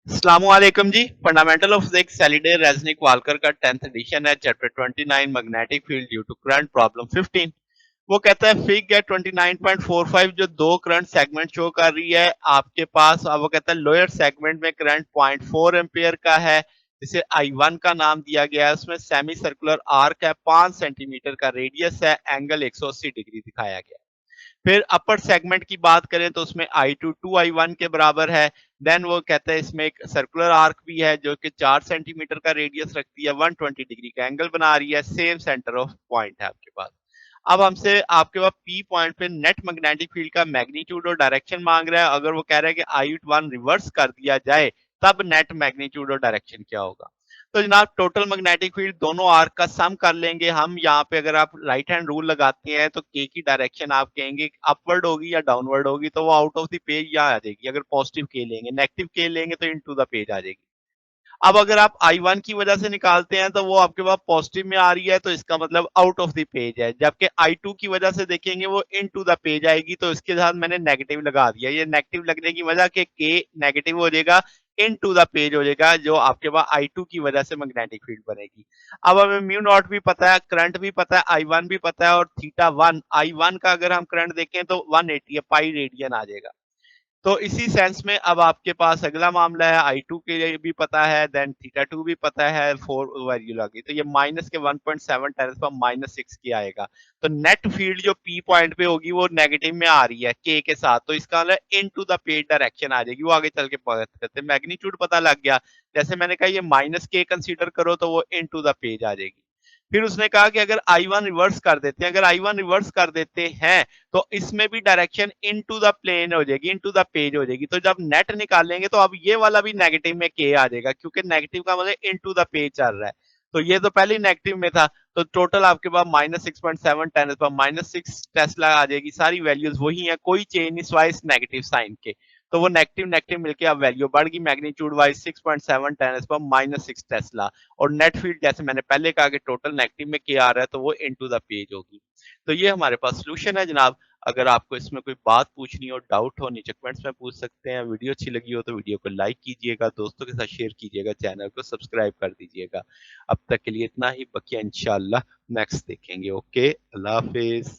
अस्सलामुअलैकुम जी। Fundamental of physics Halliday Resnick Walker का 10th एडिशन है। Chapter 29 magnetic field due to current problem 15। वो कहता है फिग है 29.45 जो दो करंट सेगमेंट शो कर रही है आपके पास। अब वो कहता है लोअर सेगमेंट में करंट 0.4 एम्पियर का है जिसे I1 का नाम दिया गया है। उसमें सेमी सर्कुलर आर्क है, 5 सेंटीमीटर का रेडियस है, एंगल 180 डिग्री दिखाया गया है। फिर अपर सेगमेंट की बात करें तो उसमें I2 2I1 के बराबर है। देन वो कहते हैं इसमें एक सर्कुलर आर्क भी है जो कि 4 सेंटीमीटर का रेडियस रखती है, 120 डिग्री का एंगल बना रही है, सेम सेंटर ऑफ पॉइंट है आपके पास। अब हमसे आपके पास पी पॉइंट पे नेट मैग्नेटिक फील्ड का मैग्नीट्यूड और डायरेक्शन मांग रहा है। अगर वो कह रहा है कि I1 रिवर्स कर दिया जाए तब नेट मैग्नीट्यूड और डायरेक्शन क्या होगा। तो जनाब टोटल मैग्नेटिक फील्ड दोनों आर्क का सम कर लेंगे हम। यहाँ पे अगर आप राइट हैंड रूल लगाते हैं तो के की डायरेक्शन आप कहेंगे अपवर्ड होगी या डाउनवर्ड होगी, तो वो आउट ऑफ द पेज यहाँ आ जाएगी। अगर पॉजिटिव के लेंगे, नेगेटिव के लेंगे तो इनटू द पेज आ जाएगी। अब अगर आप I1 की वजह से निकालते हैं तो वो आपके पास पॉजिटिव में आ रही है, तो इसका मतलब आउट ऑफ द पेज है। जबकि I2 की वजह से देखेंगे वो इनटू द पेज आएगी, तो इसके साथ मैंने नेगेटिव लगा दिया। ये नेगेटिव लगने की वजह के नेगेटिव हो जाएगा, इनटू द पेज हो जाएगा, जो आपके पास I2 की वजह से मैग्नेटिक फील्ड बनेगी। अब हमें म्यू नॉट भी पता है, करंट भी पता है, I1 भी पता है, और थीटा 1 I1 का अगर हम करंट देखें तो 180 है, पाई रेडियन आ जाएगा। तो इसी सेंस में अब आपके पास अगला मामला है, I2 के लिए भी पता है, देन थीटा 2 भी पता है, 4 वैल्यू लगी, तो ये माइनस के 1.7 टेन पर माइनस 6 की आएगा। तो नेट फील्ड जो पी पॉइंट पे होगी वो नेगेटिव में आ रही है के साथ, तो इसका मतलब इन टू द पेज डायरेक्शन आ जाएगी। वो आगे चल के बात करते हैं। मैग्नीट्यूड पता लग गया, जैसे मैंने कहा ये माइनस के कंसीडर करो तो वो इन टू द पेज आ जाएगी। फिर उसने कहा कि अगर I1 रिवर्स कर देते हैं, अगर I1 रिवर्स कर देते हैं तो इसमें भी डायरेक्शन इनटू द प्लेन हो जाएगी, इनटू द पेज हो जाएगी। तो जब नेट निकालेंगे तो अब ये वाला भी नेगेटिव में के आ जाएगा, क्योंकि नेगेटिव का मतलब इनटू द पेज चल रहा है। तो ये तो पहले नेगेटिव में था, तो टोटल आपके पास -6.7 10 पर -6 टेस्ला आ जाएगी। सारी वैल्यूज वही है, कोई चेंज नहीं स्वाइस नेगेटिव साइन के। तो वो नेगेटिव नेगेटिव मिलके अब वैल्यू बढ़ गई, मैग्नीट्यूड वाइज 6.7 10 पर -6 टेस्ला। और नेट फील्ड जैसे मैंने पहले कहा कि टोटल नेगेटिव में क्या आ रहा है, तो वो इनटू द पेज होगी। तो ये हमारे पास सोल्यूशन है जनाब। अगर आपको इसमें कोई बात पूछनी हो, डाउट हो, नीचे कमेंट्स में पूछ सकते हैं। वीडियो अच्छी लगी हो तो वीडियो को लाइक कीजिएगा, दोस्तों के साथ शेयर कीजिएगा, चैनल को सब्सक्राइब कर दीजिएगा। अब तक के लिए इतना ही, बकिया इंशाल्लाह नेक्स्ट देखेंगे। ओके, अल्लाह हाफिज।